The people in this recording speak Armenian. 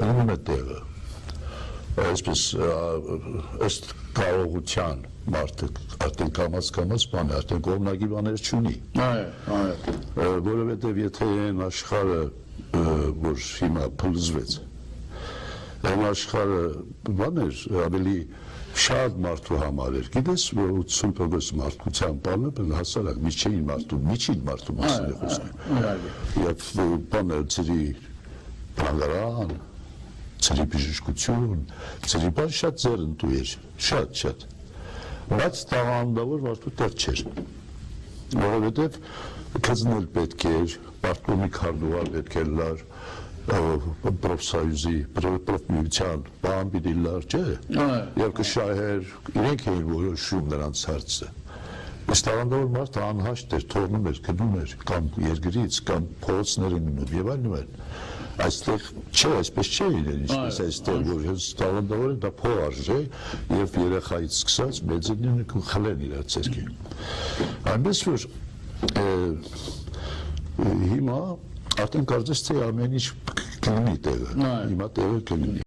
Անում է տեղը, այսպես ըստ կարողության մարդը արդեն կամաց բան է, արդեն կողմնակի բաներ չունի, որովհետև եթե այն աշխարհը, որ հիմա փլուզվեց, այն աշխարհը բան էր ավելի շատ մարդու համար էր, գիտես, որ 80% մարդկության բանը հասարակ միջին մարդու մասին է խոսքը, և բանը ծրի բանգարան, ծրի բժշկություն, ծրի բան շատ ձեռնտու էր, շատ, բայց տաղանդավոր մարդու տեղ չէր, որովհետև կզնել պետք էր, մարդու մի քարտուղար պետք էր լար, պրոֆսայուզի, պրոֆմիության, բան պիտի լար, չէ, և կշահեր, իրենք էին որոշում նրանց հարցը, իսկ տաղանդավոր մարդը անհաշտ էր, թողնում էր, գնում էր, կամ երկրից, կամ փողոցներ են գնում, և այլն, այստեղ չէ, այսպես չէ իրեն, ինչպես այստեղ, որ տաղանդավոր են, դա փող արժե, և երեխայից սկսած մեծերին խլեն իրար ձեռքին, այնպես որ հիմա արդեն կարծես թե ամեն ինչ կլինի տեղը, հիմա տեղը կլինի։